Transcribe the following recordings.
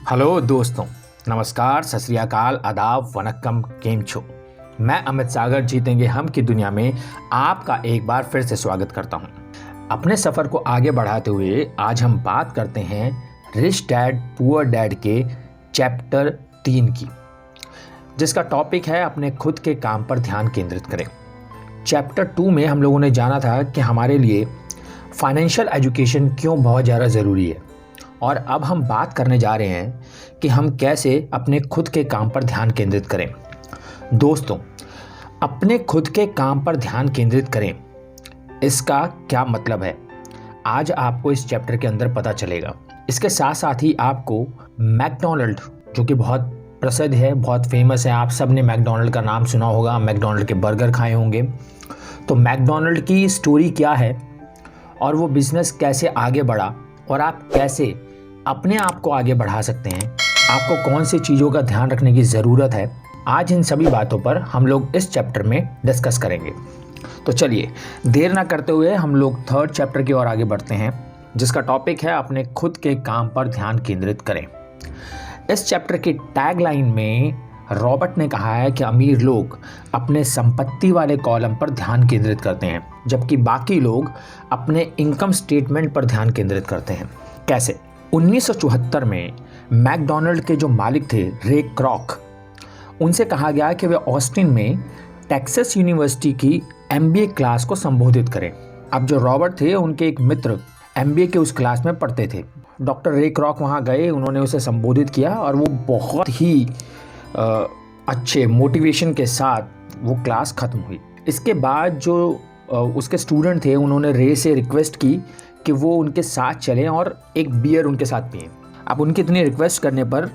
Hello दोस्तों, नमस्कार, सत श्री अकाल, आदाब, वनक्कम, केम छो। मैं अमित सागर जीतेंगे हम की दुनिया में आपका एक बार फिर से स्वागत करता हूं। अपने सफ़र को आगे बढ़ाते हुए आज हम बात करते हैं रिच डैड पुअर डैड के चैप्टर 3 की, जिसका टॉपिक है अपने खुद के काम पर ध्यान केंद्रित करें। चैप्टर 2 में हम लोगों ने जाना था कि हमारे लिए फाइनेंशियल एजुकेशन क्यों बहुत ज़्यादा ज़रूरी है, और अब हम बात करने जा रहे हैं कि हम कैसे अपने खुद के काम पर ध्यान केंद्रित करें। दोस्तों, अपने खुद के काम पर ध्यान केंद्रित करें, इसका क्या मतलब है आज आपको इस चैप्टर के अंदर पता चलेगा। इसके साथ साथ ही आपको मैकडॉनल्ड, जो कि बहुत प्रसिद्ध है, बहुत फेमस है, आप सब ने मैकडॉनल्ड का नाम सुना होगा, मैकडॉनल्ड के बर्गर खाए होंगे। तो मैकडॉनल्ड की स्टोरी क्या है और वो बिज़नेस कैसे आगे बढ़ा और आप कैसे अपने आप को आगे बढ़ा सकते हैं, आपको कौन सी चीज़ों का ध्यान रखने की ज़रूरत है, आज इन सभी बातों पर हम लोग इस चैप्टर में डिस्कस करेंगे। तो चलिए देर ना करते हुए हम लोग 3rd चैप्टर की ओर आगे बढ़ते हैं, जिसका टॉपिक है अपने खुद के काम पर ध्यान केंद्रित करें। इस चैप्टर की टैगलाइन में रॉबर्ट ने कहा है कि अमीर लोग अपने संपत्ति वाले कॉलम पर ध्यान केंद्रित करते हैं, जबकि बाकी लोग अपने इनकम स्टेटमेंट पर ध्यान केंद्रित करते हैं। कैसे? 1974 में मैकडॉनल्ड के जो मालिक थे रे क्रॉक, उनसे कहा गया कि वे ऑस्टिन में टेक्सास यूनिवर्सिटी की एमबीए क्लास को संबोधित करें। अब जो रॉबर्ट थे उनके एक मित्र एमबीए के उस क्लास में पढ़ते थे। डॉक्टर रे क्रॉक वहाँ गए, उन्होंने उसे संबोधित किया और वो बहुत ही अच्छे मोटिवेशन के साथ वो क्लास ख़त्म हुई। इसके बाद जो उसके स्टूडेंट थे उन्होंने रे से रिक्वेस्ट की कि वो उनके साथ चलें और एक बियर उनके साथ पिएं। अब उनकी इतनी रिक्वेस्ट करने पर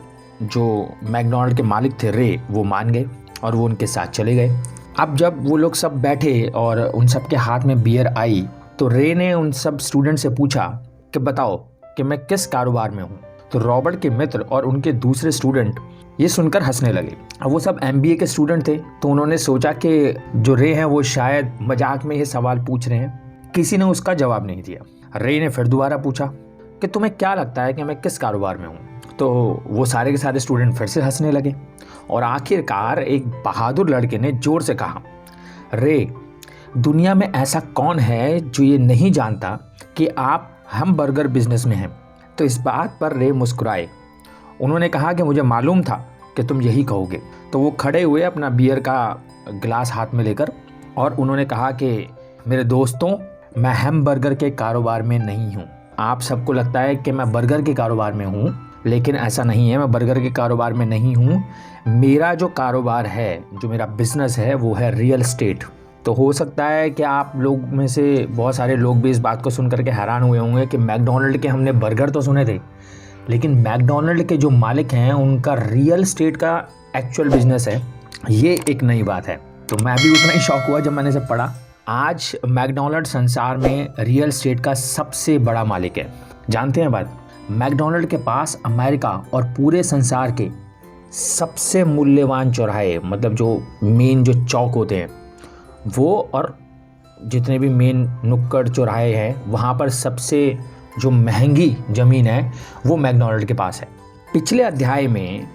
जो मैकडॉनल्ड के मालिक थे रे, वो मान गए और वो उनके साथ चले गए। अब जब वो लोग सब बैठे और उन सब के हाथ में बियर आई तो रे ने उन सब स्टूडेंट से पूछा कि बताओ कि मैं किस कारोबार में हूँ। तो रॉबर्ट के मित्र और उनके दूसरे स्टूडेंट ये सुनकर हंसने लगे। अब वो सब एमबीए के स्टूडेंट थे, तो उन्होंने सोचा कि जो रे हैं वो शायद मजाक में ये सवाल पूछ रहे हैं। किसी ने उसका जवाब नहीं दिया। रे ने फिर दोबारा पूछा कि तुम्हें क्या लगता है कि मैं किस कारोबार में हूँ। तो वो सारे के सारे स्टूडेंट फिर से हंसने लगे और आखिरकार एक बहादुर लड़के ने जोर से कहा, रे, दुनिया में ऐसा कौन है जो ये नहीं जानता कि आप हम बर्गर बिजनेस में हैं। तो इस बात पर रे मुस्कुराए। उन्होंने कहा कि मुझे मालूम था कि तुम यही कहोगे। तो वो खड़े हुए अपना बियर का गिलास हाथ में लेकर और उन्होंने कहा कि मेरे दोस्तों, मैं हैमबर्गर के कारोबार में नहीं हूँ। आप सबको लगता है कि मैं बर्गर के कारोबार में हूँ, लेकिन ऐसा नहीं है। मैं बर्गर के कारोबार में नहीं हूँ। मेरा जो कारोबार है, जो मेरा बिजनेस है, वो है रियल एस्टेट। तो हो सकता है कि आप लोग में से बहुत सारे लोग भी इस बात को सुन करके हैरान हुए होंगे कि मैकडॉनल्ड के हमने बर्गर तो सुने थे, लेकिन मैकडॉनल्ड के जो मालिक हैं उनका रियल एस्टेट का एक्चुअल बिजनेस है, ये एक नई बात है। तो मैं भी उतना ही शौक हुआ जब मैंने इसे पढ़ा। आज मैकडॉनल्ड संसार में रियल एस्टेट का सबसे बड़ा मालिक है। जानते हैं बात, मैकडॉनल्ड के पास अमेरिका और पूरे संसार के सबसे मूल्यवान चौराहे, मतलब जो मेन जो चौक होते हैं वो, और जितने भी मेन नुक्कड़ चौराहे हैं वहाँ पर सबसे जो महंगी ज़मीन है वो मैकडॉनल्ड के पास है। पिछले अध्याय में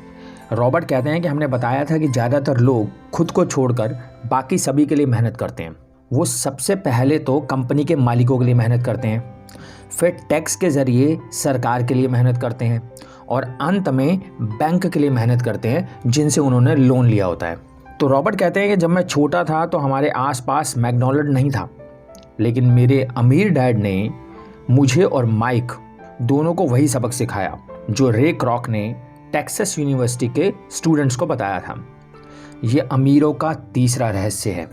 रॉबर्ट कहते हैं कि हमने बताया था कि ज़्यादातर लोग खुद को छोड़कर बाकी सभी के लिए मेहनत करते हैं। वो सबसे पहले तो कंपनी के मालिकों के लिए मेहनत करते हैं, फिर टैक्स के ज़रिए सरकार के लिए मेहनत करते हैं और अंत में बैंक के लिए मेहनत करते हैं जिनसे उन्होंने लोन लिया होता है। तो रॉबर्ट कहते हैं कि जब मैं छोटा था तो हमारे आसपास मैकडॉनल्ड नहीं था, लेकिन मेरे अमीर डैड ने मुझे और माइक दोनों को वही सबक सिखाया जो रे क्रॉक ने टेक्सास यूनिवर्सिटी के स्टूडेंट्स को बताया था। ये अमीरों का तीसरा रहस्य है,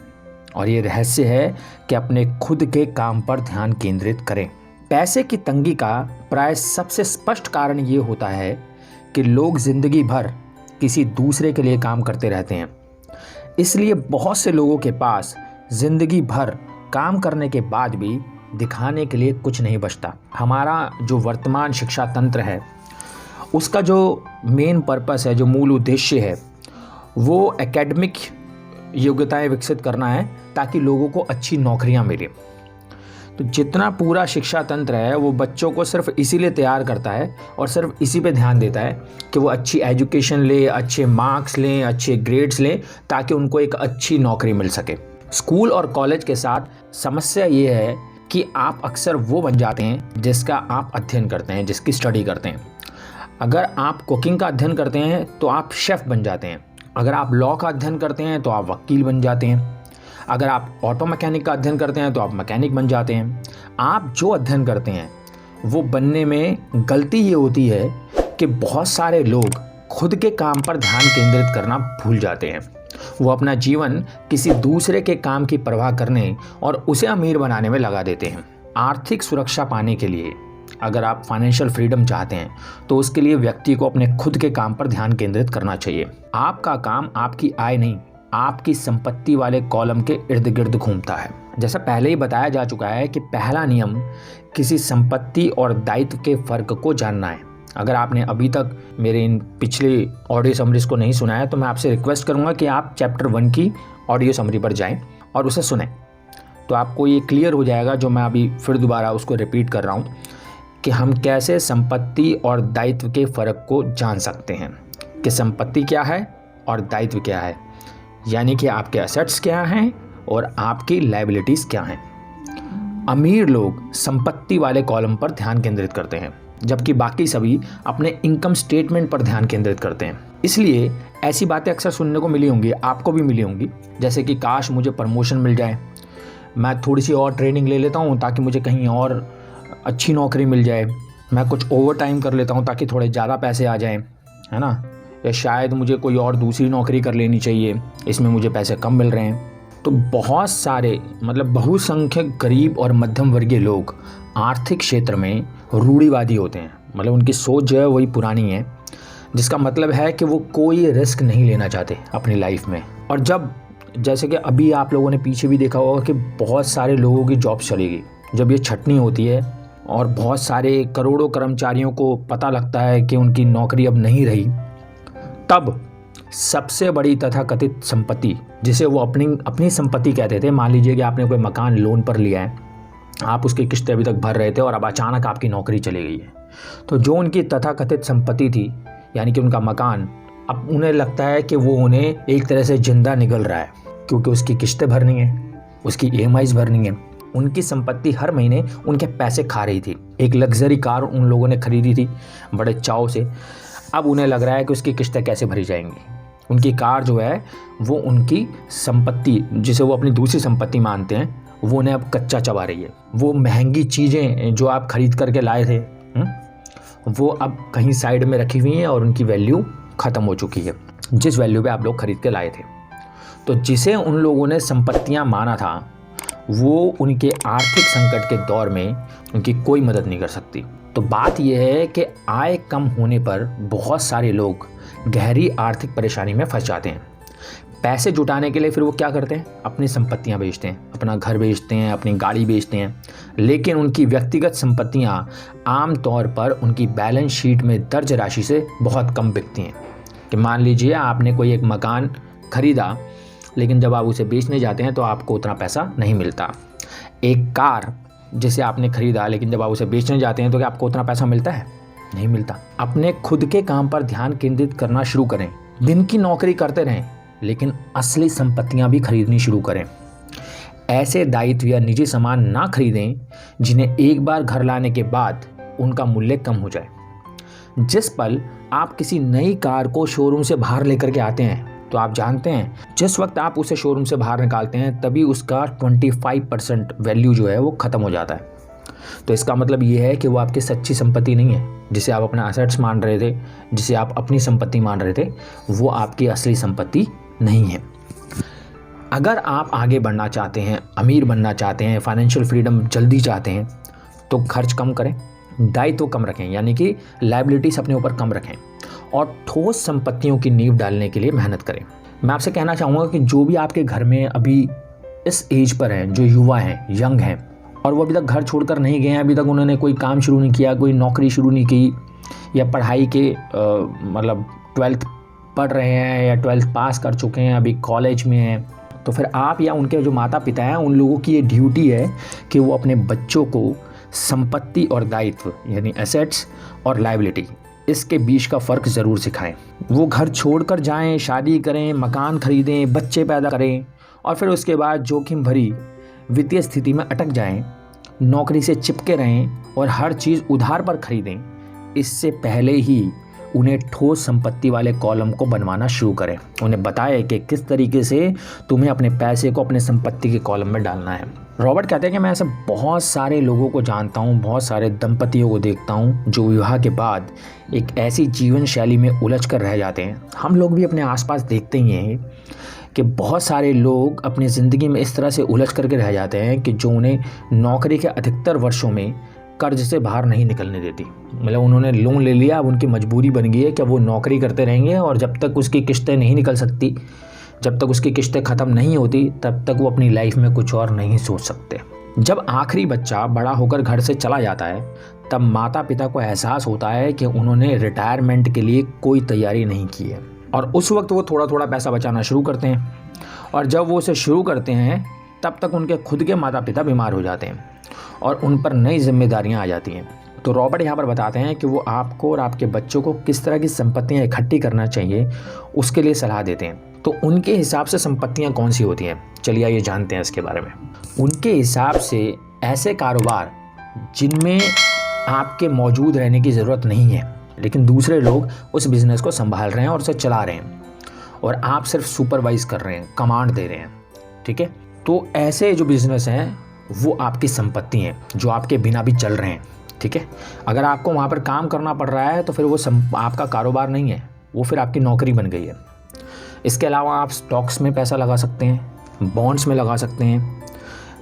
और ये रहस्य है कि अपने खुद के काम पर ध्यान केंद्रित करें। पैसे की तंगी का प्राय सबसे स्पष्ट कारण ये होता है कि लोग जिंदगी भर किसी दूसरे के लिए काम करते रहते हैं। इसलिए बहुत से लोगों के पास जिंदगी भर काम करने के बाद भी दिखाने के लिए कुछ नहीं बचता। हमारा जो वर्तमान शिक्षा तंत्र है उसका जो मेन पर्पस है, जो मूल उद्देश्य है, वो एकेडमिक योग्यताएं विकसित करना है ताकि लोगों को अच्छी नौकरियां मिले। तो जितना पूरा शिक्षा तंत्र है वो बच्चों को सिर्फ इसीलिए तैयार करता है और सिर्फ इसी पे ध्यान देता है कि वो अच्छी एजुकेशन ले, अच्छे मार्क्स लें, अच्छे ग्रेड्स लें, ताकि उनको एक अच्छी नौकरी मिल सके। स्कूल और कॉलेज के साथ समस्या ये है कि आप अक्सर वो बन जाते हैं जिसका आप अध्ययन करते हैं, जिसकी स्टडी करते हैं। अगर आप कुकिंग का अध्ययन करते हैं तो आप शेफ़ बन जाते हैं। अगर आप लॉ का अध्ययन करते हैं तो आप वकील बन जाते हैं। अगर आप ऑटो मैकेनिक का अध्ययन करते हैं तो आप मैकेनिक बन जाते हैं। आप जो अध्ययन करते हैं वो बनने में गलती ये होती है कि बहुत सारे लोग खुद के काम पर ध्यान केंद्रित करना भूल जाते हैं। वो अपना जीवन किसी दूसरे के काम की परवाह करने और उसे अमीर बनाने में लगा देते हैं। आर्थिक सुरक्षा पाने के लिए अगर आप फाइनेंशियल फ्रीडम चाहते हैं तो उसके लिए व्यक्ति को अपने खुद के काम पर ध्यान केंद्रित करना चाहिए। आपका काम आपकी आय नहीं, आपकी संपत्ति वाले कॉलम के इर्द गिर्द घूमता है। जैसा पहले ही बताया जा चुका है कि पहला नियम किसी संपत्ति और दायित्व के फर्क को जानना है। अगर आपने अभी तक मेरे इन पिछले ऑडियो समरीज को नहीं सुना है तो मैं आपसे रिक्वेस्ट करूंगा कि आप चैप्टर 1 की ऑडियो समरी पर जाएं और उसे सुनें, तो आपको ये क्लियर हो जाएगा जो मैं अभी फिर दोबारा उसको रिपीट कर रहा हूँ कि हम कैसे संपत्ति और दायित्व के फ़र्क को जान सकते हैं कि संपत्ति क्या है और दायित्व क्या है, यानी कि आपके एसेट्स क्या हैं और आपकी लायबिलिटीज़ क्या हैं। अमीर लोग संपत्ति वाले कॉलम पर ध्यान केंद्रित करते हैं जबकि बाकी सभी अपने इनकम स्टेटमेंट पर ध्यान केंद्रित करते हैं। इसलिए ऐसी बातें अक्सर सुनने को मिली होंगी, आपको भी मिली होंगी, जैसे कि काश मुझे प्रमोशन मिल जाए, मैं थोड़ी सी और ट्रेनिंग ले लेता हूँ ताकि मुझे कहीं और अच्छी नौकरी मिल जाए, मैं कुछ ओवर टाइम कर लेता हूँ ताकि थोड़े ज़्यादा पैसे आ जाएं, है ना, या शायद मुझे कोई और दूसरी नौकरी कर लेनी चाहिए, इसमें मुझे पैसे कम मिल रहे हैं। तो बहुत सारे बहुसंख्यक गरीब और मध्यम वर्गीय लोग आर्थिक क्षेत्र में रूढ़िवादी होते हैं। उनकी सोच जो है वही पुरानी है, जिसका मतलब है कि वो कोई रिस्क नहीं लेना चाहते अपनी लाइफ में। और जैसे कि अभी आप लोगों ने पीछे भी देखा होगा कि बहुत सारे लोगों की जॉब चली गई, जब ये छटनी होती है और बहुत सारे करोड़ों कर्मचारियों को पता लगता है कि उनकी नौकरी अब नहीं रही, तब सबसे बड़ी तथाकथित संपत्ति, जिसे वो अपनी संपत्ति कहते थे, मान लीजिए कि आपने कोई मकान लोन पर लिया है, आप उसकी किस्तें अभी तक भर रहे थे और अब अचानक आपकी नौकरी चली गई है, तो जो उनकी तथाकथित संपत्ति थी यानी कि उनका मकान, अब उन्हें लगता है कि वो उन्हें एक तरह से जिंदा निगल रहा है, क्योंकि उसकी किस्तें भरनी है, उसकी EMIs भरनी है। उनकी संपत्ति हर महीने उनके पैसे खा रही थी। एक लग्जरी कार उन लोगों ने खरीदी थी बड़े चाव से, अब उन्हें लग रहा है कि उसकी किस्तें कैसे भरी जाएंगी। उनकी कार जो है वो उनकी संपत्ति, जिसे वो अपनी दूसरी संपत्ति मानते हैं, वो उन्हें अब कच्चा चबा रही है। वो महंगी चीज़ें जो आप खरीद करके लाए थे वो अब कहीं साइड में रखी हुई हैं और उनकी वैल्यू ख़त्म हो चुकी है, जिस वैल्यू पे आप लोग खरीद के लाए थे। तो जिसे उन लोगों ने संपत्तियां माना था वो उनके आर्थिक संकट के दौर में उनकी कोई मदद नहीं कर सकती। तो बात यह है कि आय कम होने पर बहुत सारे लोग गहरी आर्थिक परेशानी में फंस जाते हैं। पैसे जुटाने के लिए फिर वो क्या करते हैं, अपनी संपत्तियां बेचते हैं, अपना घर बेचते हैं, अपनी गाड़ी बेचते हैं, लेकिन उनकी व्यक्तिगत संपत्तियां आम तौर पर उनकी बैलेंस शीट में दर्ज राशि से बहुत कम बिकती हैं। कि मान लीजिए आपने कोई एक मकान खरीदा, लेकिन जब आप उसे बेचने जाते हैं तो आपको उतना पैसा नहीं मिलता। एक कार जिसे आपने खरीदा, लेकिन जब आप उसे बेचने जाते हैं तो क्या आपको उतना पैसा मिलता है? नहीं मिलता। अपने खुद के काम पर ध्यान केंद्रित करना शुरू करें। दिन की नौकरी करते रहें, लेकिन असली संपत्तियां भी खरीदनी शुरू करें। ऐसे दायित्व या निजी सामान ना खरीदें जिन्हें एक बार घर लाने के बाद उनका मूल्य कम हो जाए। जिस पल आप किसी नई कार को शोरूम से बाहर लेकर के आते हैं, तो आप जानते हैं जिस वक्त आप उसे शोरूम से बाहर निकालते हैं तभी उसका 25% वैल्यू जो है वो ख़त्म हो जाता है। तो इसका मतलब ये है कि वो आपकी सच्ची संपत्ति नहीं है, जिसे आप अपना एसेट्स मान रहे थे, जिसे आप अपनी संपत्ति मान रहे थे, वो आपकी असली संपत्ति नहीं है। अगर आप आगे बढ़ना चाहते हैं, अमीर बनना चाहते हैं, फाइनेंशियल फ्रीडम जल्दी चाहते हैं, तो खर्च कम करें, दायित्व कम रखें, यानी कि लायबिलिटीज़ अपने ऊपर कम रखें और ठोस संपत्तियों की नींव डालने के लिए मेहनत करें। मैं आपसे कहना चाहूँगा कि जो भी आपके घर में अभी इस एज पर हैं, जो युवा हैं, यंग हैं, और वो अभी तक घर छोड़कर नहीं गए हैं, अभी तक उन्होंने कोई काम शुरू नहीं किया, कोई नौकरी शुरू नहीं की, या पढ़ाई के 12th पढ़ रहे हैं या 12th पास कर चुके हैं, अभी कॉलेज में हैं, तो फिर आप या उनके जो माता पिता हैं उन लोगों की ये ड्यूटी है कि वो अपने बच्चों को संपत्ति और दायित्व यानी एसेट्स और लायबिलिटी इसके बीच का फ़र्क ज़रूर सिखाएं। वो घर छोड़कर जाएं, शादी करें, मकान खरीदें, बच्चे पैदा करें और फिर उसके बाद जोखिम भरी वित्तीय स्थिति में अटक जाएं, नौकरी से चिपके रहें और हर चीज़ उधार पर खरीदें। इससे पहले ही उन्हें ठोस संपत्ति वाले कॉलम को बनवाना शुरू करें। उन्हें बताएं कि किस तरीके से तुम्हें अपने पैसे को अपने संपत्ति के कॉलम में डालना है। रॉबर्ट कहते हैं कि मैं ऐसे बहुत सारे लोगों को जानता हूँ, बहुत सारे दंपतियों को देखता हूँ जो विवाह के बाद एक ऐसी जीवन शैली में उलझ कर रह जाते हैं। हम लोग भी अपने आसपास देखते ही हैं कि बहुत सारे लोग अपनी ज़िंदगी में इस तरह से उलझ करके रह जाते हैं कि जो उन्हें नौकरी के अधिकतर वर्षों में कर्ज से बाहर नहीं निकलने देती। मतलब उन्होंने लोन ले लिया, अब उनकी मजबूरी बन गई है कि वो नौकरी करते रहेंगे और जब तक उसकी किस्तें नहीं निकल सकती, जब तक उसकी किस्तें ख़त्म नहीं होती, तब तक वो अपनी लाइफ में कुछ और नहीं सोच सकते। जब आखिरी बच्चा बड़ा होकर घर से चला जाता है तब माता पिता को एहसास होता है कि उन्होंने रिटायरमेंट के लिए कोई तैयारी नहीं की है और उस वक्त वो थोड़ा थोड़ा पैसा बचाना शुरू करते हैं और जब वो उसे शुरू करते हैं तब तक उनके खुद के माता पिता बीमार हो जाते हैं और उन पर नई जिम्मेदारियां आ जाती हैं। तो रॉबर्ट यहाँ पर बताते हैं कि वो आपको और आपके बच्चों को किस तरह की संपत्तियाँ इकट्ठी करना चाहिए उसके लिए सलाह देते हैं। तो उनके हिसाब से संपत्तियाँ कौन सी होती हैं, चलिए आइए जानते हैं इसके बारे में। उनके हिसाब से ऐसे कारोबार जिनमें आपके मौजूद रहने की ज़रूरत नहीं है लेकिन दूसरे लोग उस बिज़नेस को संभाल रहे हैं और उसे चला रहे हैं और आप सिर्फ सुपरवाइज कर रहे हैं, कमांड दे रहे हैं, ठीक है। तो ऐसे जो बिज़नेस हैं वो आपकी संपत्ति हैं जो आपके बिना भी चल रहे हैं, ठीक है। अगर आपको वहाँ पर काम करना पड़ रहा है तो फिर वो आपका कारोबार नहीं है, वो फिर आपकी नौकरी बन गई है। इसके अलावा आप स्टॉक्स में पैसा लगा सकते हैं, बॉन्ड्स में लगा सकते हैं।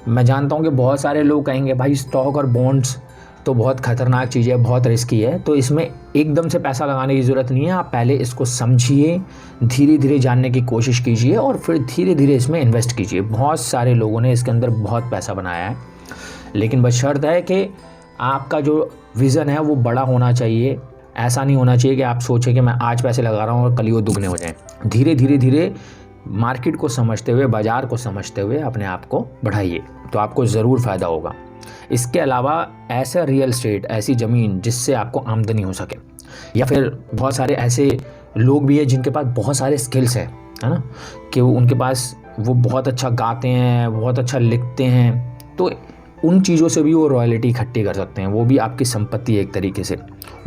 मैं जानता हूँ कि बहुत सारे लोग कहेंगे भाई स्टॉक और बॉन्ड्स तो बहुत ख़तरनाक चीज़ है, बहुत रिस्की है, तो इसमें एकदम से पैसा लगाने की ज़रूरत नहीं है। आप पहले इसको समझिए, धीरे धीरे जानने की कोशिश कीजिए और फिर धीरे धीरे इसमें इन्वेस्ट कीजिए। बहुत सारे लोगों ने इसके अंदर बहुत पैसा बनाया है, लेकिन बस शर्त है कि आपका जो विज़न है वो बड़ा होना चाहिए। ऐसा नहीं होना चाहिए कि आप सोचें कि मैं आज पैसे लगा रहा हूँ और कल ही वो दुगने हो जाएँ। धीरे धीरे धीरे मार्केट को समझते हुए, बाज़ार को समझते हुए अपने आप को बढ़ाइए, तो आपको ज़रूर फ़ायदा होगा। इसके अलावा ऐसा रियल एस्टेट, ऐसी ज़मीन जिससे आपको आमदनी हो सके, या फिर बहुत सारे ऐसे लोग भी हैं जिनके पास बहुत सारे स्किल्स है ना, कि उनके पास वो बहुत अच्छा गाते हैं, बहुत अच्छा लिखते हैं, तो उन चीज़ों से भी वो रॉयल्टी इकट्ठी कर सकते हैं। वो भी आपकी संपत्ति है एक तरीके से।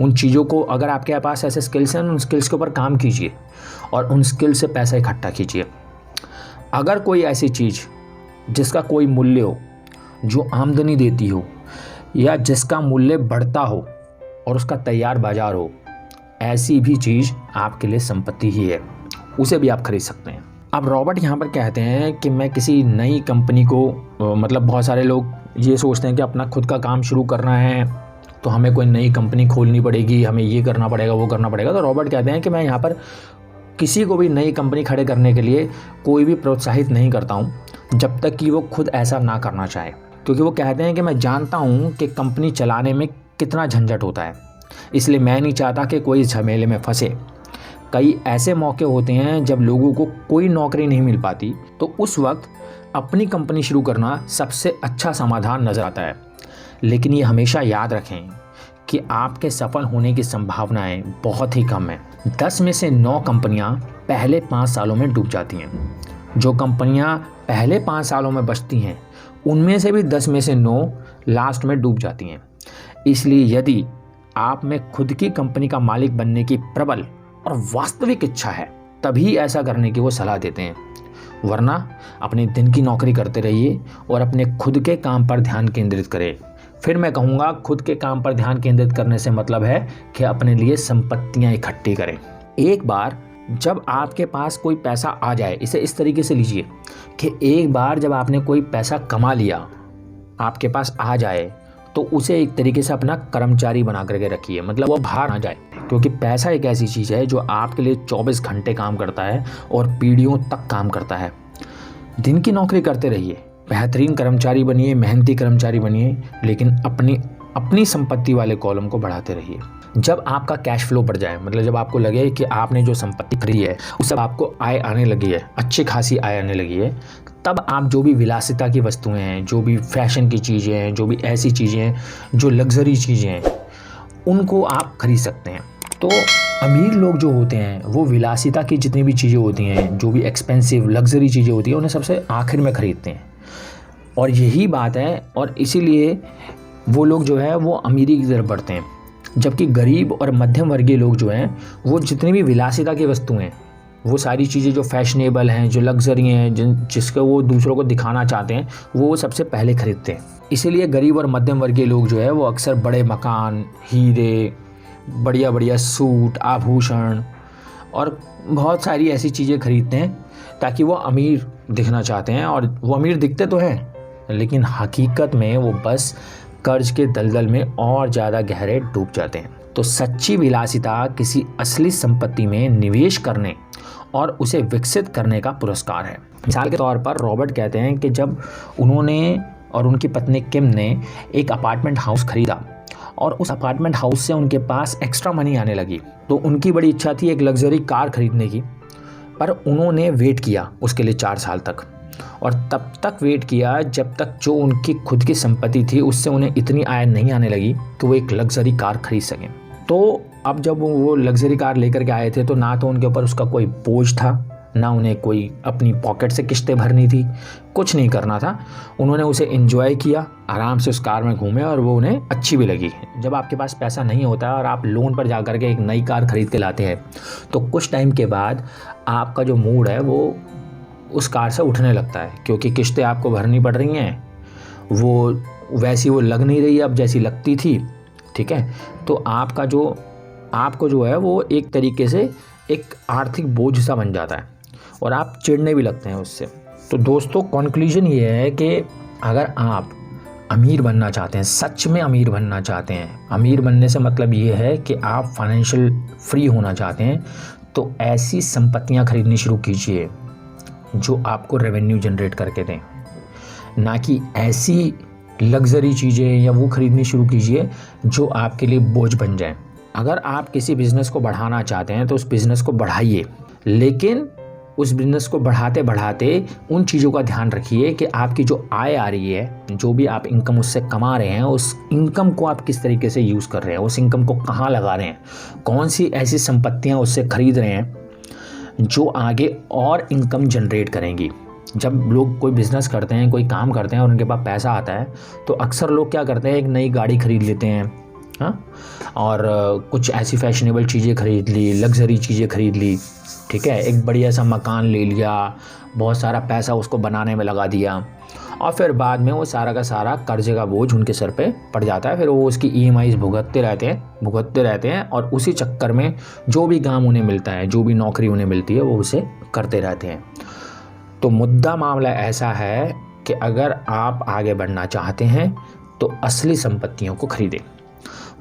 उन चीज़ों को, अगर आपके पास ऐसे स्किल्स हैं, उन स्किल्स के ऊपर काम कीजिए और उन स्किल्स से पैसा इकट्ठा कीजिए। अगर कोई ऐसी चीज़ जिसका कोई मूल्य हो, जो आमदनी देती हो या जिसका मूल्य बढ़ता हो और उसका तैयार बाज़ार हो, ऐसी भी चीज़ आपके लिए संपत्ति ही है, उसे भी आप खरीद सकते हैं। अब रॉबर्ट यहाँ पर कहते हैं कि मैं किसी नई कंपनी को, मतलब बहुत सारे लोग ये सोचते हैं कि अपना खुद का काम शुरू करना है तो हमें कोई नई कंपनी खोलनी पड़ेगी, हमें ये करना पड़ेगा, वो करना पड़ेगा। तो रॉबर्ट कहते हैं कि मैं यहाँ पर किसी को भी नई कंपनी खड़े करने के लिए कोई भी प्रोत्साहित नहीं करता हूँ जब तक कि वो खुद ऐसा ना करना चाहे, क्योंकि वो कहते हैं कि मैं जानता हूँ कि कंपनी चलाने में कितना झंझट होता है, इसलिए मैं नहीं चाहता कि कोई झमेले में फंसे। कई ऐसे मौके होते हैं जब लोगों को कोई नौकरी नहीं मिल पाती, तो उस वक्त अपनी कंपनी शुरू करना सबसे अच्छा समाधान नज़र आता है। लेकिन ये हमेशा याद रखें कि आपके सफल होने की संभावनाएं बहुत ही कम हैं। 10 में से 9 कंपनियां पहले 5 सालों में डूब जाती हैं। जो कंपनियां पहले 5 सालों में बचती हैं उनमें से भी 10 में से 9 लास्ट में डूब जाती हैं। इसलिए यदि आप में खुद की कंपनी का मालिक बनने की प्रबल और वास्तविक इच्छा है तभी ऐसा करने की वो सलाह देते हैं, वरना अपने दिन की नौकरी करते रहिए और अपने खुद के काम पर ध्यान केंद्रित करें। फिर मैं कहूँगा खुद के काम पर ध्यान केंद्रित करने से मतलब है कि अपने लिए संपत्तियाँ इकट्ठी करें। एक बार जब आपके पास कोई पैसा आ जाए, इसे इस तरीके से लीजिए कि एक बार जब आपने कोई पैसा कमा लिया, आपके पास आ जाए, तो उसे एक तरीके से अपना कर्मचारी बना करके रखिए, मतलब वो बाहर ना जाए, क्योंकि पैसा एक ऐसी चीज़ है जो आपके लिए 24 घंटे काम करता है और पीढ़ियों तक काम करता है। दिन की नौकरी करते रहिए, बेहतरीन कर्मचारी बनिए, मेहनती कर्मचारी बनिए, लेकिन अपनी संपत्ति वाले कॉलम को बढ़ाते रहिए। जब आपका कैश फ्लो बढ़ जाए, मतलब जब आपको लगे कि आपने जो संपत्ति खरीदी है उससे आपको आय आने लगी है, अच्छी खासी आय आने लगी है, तब आप जो भी विलासिता की वस्तुएं हैं, जो भी फैशन की चीज़ें हैं, जो भी ऐसी चीज़ें हैं जो लग्जरी चीज़ें हैं, उनको आप खरीद सकते हैं। तो अमीर लोग जो होते हैं वो विलासिता की जितनी भी चीज़ें होती हैं, जो भी एक्सपेंसिव लग्जरी चीज़ें होती हैं, उन्हें सबसे आखिर में ख़रीदते हैं। और यही बात है, और इसीलिए वो लोग जो है वो अमीरी की तरफ बढ़ते हैं। जबकि गरीब और मध्यम वर्गीय लोग जो हैं वो जितनी भी विलासिता की वस्तुएं हैं, वो सारी चीज़ें जो फैशनेबल हैं, जो लग्जरी हैं, जिसको वो दूसरों को दिखाना चाहते हैं, वो सबसे पहले खरीदते हैं। इसीलिए गरीब और मध्यम वर्गीय लोग जो है वो अक्सर बड़े मकान, हीरे, बढ़िया बढ़िया सूट, आभूषण और बहुत सारी ऐसी चीज़ें खरीदते हैं ताकि वो अमीर दिखना चाहते हैं। और वो अमीर दिखते तो हैं, लेकिन हकीकत में वो बस कर्ज के दलदल में और ज़्यादा गहरे डूब जाते हैं। तो सच्ची विलासिता किसी असली संपत्ति में निवेश करने और उसे विकसित करने का पुरस्कार है। मिसाल के तौर पर रॉबर्ट कहते हैं कि जब उन्होंने और उनकी पत्नी किम ने एक अपार्टमेंट हाउस खरीदा और उस अपार्टमेंट हाउस से उनके पास एक्स्ट्रा मनी आने लगी, तो उनकी बड़ी इच्छा थी एक लग्जरी कार खरीदने की। पर उन्होंने वेट किया उसके लिए 4 साल तक, और तब तक वेट किया जब तक जो उनकी खुद की संपत्ति थी उससे उन्हें इतनी आय नहीं आने लगी कि वो एक लग्जरी कार खरीद सकें। तो अब जब वो लग्जरी कार लेकर के आए थे तो ना तो उनके ऊपर उसका कोई बोझ था, ना उन्हें कोई अपनी पॉकेट से किस्तें भरनी थी, कुछ नहीं करना था। उन्होंने उसे एंजॉय किया, आराम से उस कार में घूमे और वो उन्हें अच्छी भी लगी। जब आपके पास पैसा नहीं होता और आप लोन पर जा कर के एक नई कार खरीद के लाते हैं तो कुछ टाइम के बाद आपका जो मूड है वो उस कार से उठने लगता है, क्योंकि किस्तें आपको भरनी पड़ रही हैं, वो वैसी वो लग नहीं रही अब जैसी लगती थी। ठीक है, तो आपको जो है वो एक तरीके से एक आर्थिक बोझ सा बन जाता है और आप चिढ़ने भी लगते हैं उससे। तो दोस्तों, कॉन्क्लूजन ये है कि अगर आप अमीर बनना चाहते हैं, सच में अमीर बनना चाहते हैं, अमीर बनने से मतलब ये है कि आप फाइनेंशियल फ्री होना चाहते हैं, तो ऐसी संपत्तियां खरीदनी शुरू कीजिए जो आपको रेवेन्यू जनरेट करके दें, ना कि ऐसी लग्जरी चीज़ें या वो खरीदनी शुरू कीजिए जो आपके लिए बोझ बन जाए। अगर आप किसी बिज़नेस को बढ़ाना चाहते हैं तो उस बिज़नेस को बढ़ाइए, लेकिन उस बिज़नेस को बढ़ाते बढ़ाते उन चीज़ों का ध्यान रखिए कि आपकी जो आय आ रही है, जो भी आप इनकम उससे कमा रहे हैं, उस इनकम को आप किस तरीके से यूज़ कर रहे हैं, उस इनकम को कहाँ लगा रहे हैं, कौन सी ऐसी संपत्तियाँ उससे खरीद रहे हैं जो आगे और इनकम जनरेट करेंगी। जब लोग कोई बिज़नेस करते हैं, कोई काम करते हैं और उनके पास पैसा आता है तो अक्सर लोग क्या करते हैं, एक नई गाड़ी खरीद लेते हैं, हाँ, और कुछ ऐसी फैशनेबल चीज़ें खरीद ली, लग्जरी चीज़ें खरीद ली, ठीक है, एक बढ़िया सा मकान ले लिया, बहुत सारा पैसा उसको बनाने में लगा दिया, और फिर बाद में वो सारा का सारा कर्जे का बोझ उनके सर पे पड़ जाता है। फिर वो उसकी EMIs भुगतते रहते हैं और उसी चक्कर में जो भी काम उन्हें मिलता है, जो भी नौकरी उन्हें मिलती है, वो उसे करते रहते हैं। तो मुद्दा मामला ऐसा है कि अगर आप आगे बढ़ना चाहते हैं तो असली संपत्तियों को खरीदें।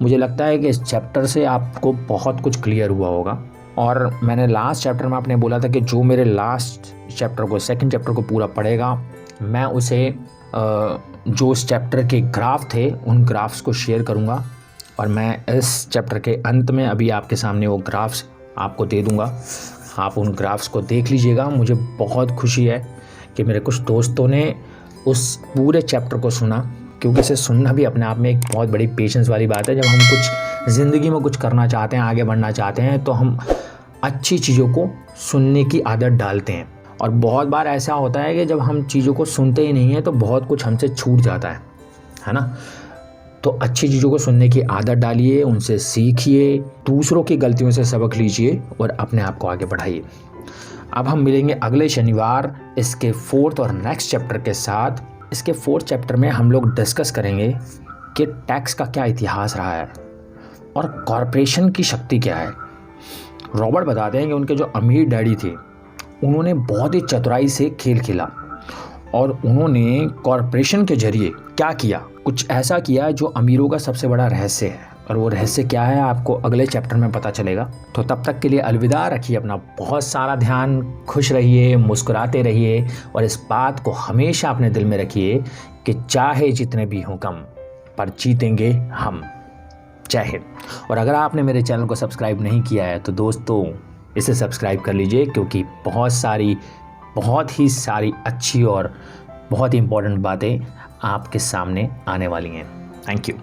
मुझे लगता है कि इस चैप्टर से आपको बहुत कुछ क्लियर हुआ होगा, और मैंने लास्ट चैप्टर में आपने बोला था कि जो मेरे सेकंड चैप्टर को पूरा पढ़ेगा, मैं उसे जो उस चैप्टर के ग्राफ थे उन ग्राफ्स को शेयर करूंगा, और मैं इस चैप्टर के अंत में अभी आपके सामने वो ग्राफ्स आपको दे दूंगा। आप उन ग्राफ्स को देख लीजिएगा। मुझे बहुत खुशी है कि मेरे कुछ दोस्तों ने उस पूरे चैप्टर को सुना, क्योंकि इसे सुनना भी अपने आप में एक बहुत बड़ी पेशेंस वाली बात है। जब हम कुछ ज़िंदगी में कुछ करना चाहते हैं, आगे बढ़ना चाहते हैं, तो हम अच्छी चीज़ों को सुनने की आदत डालते हैं। और बहुत बार ऐसा होता है कि जब हम चीज़ों को सुनते ही नहीं हैं तो बहुत कुछ हमसे छूट जाता है ना। तो अच्छी चीज़ों को सुनने की आदत डालिए, उनसे सीखिए, दूसरों की गलतियों से सबक लीजिए और अपने आप को आगे बढ़ाइए। अब हम मिलेंगे अगले शनिवार इसके 4th और नेक्स्ट चैप्टर के साथ। इसके 4th चैप्टर में हम लोग डिस्कस करेंगे कि टैक्स का क्या इतिहास रहा है और कॉरपोरेशन की शक्ति क्या है। रॉबर्ट बताते हैं कि उनके जो अमीर डैडी थे उन्होंने बहुत ही चतुराई से खेल खेला और उन्होंने कॉरपोरेशन के जरिए क्या किया, कुछ ऐसा किया जो अमीरों का सबसे बड़ा रहस्य है, और वो रहस्य क्या है आपको अगले चैप्टर में पता चलेगा। तो तब तक के लिए अलविदा, रखिए अपना बहुत सारा ध्यान, खुश रहिए, मुस्कुराते रहिए, और इस बात को हमेशा अपने दिल में रखिए कि चाहे जितने भी हों कम, पर जीतेंगे हम। जय हिंद। और अगर आपने मेरे चैनल को सब्सक्राइब नहीं किया है तो दोस्तों इसे सब्सक्राइब कर लीजिए, क्योंकि बहुत सारी बहुत ही सारी अच्छी और बहुत ही इम्पोर्टेंट बातें आपके सामने आने वाली हैं। Thank you.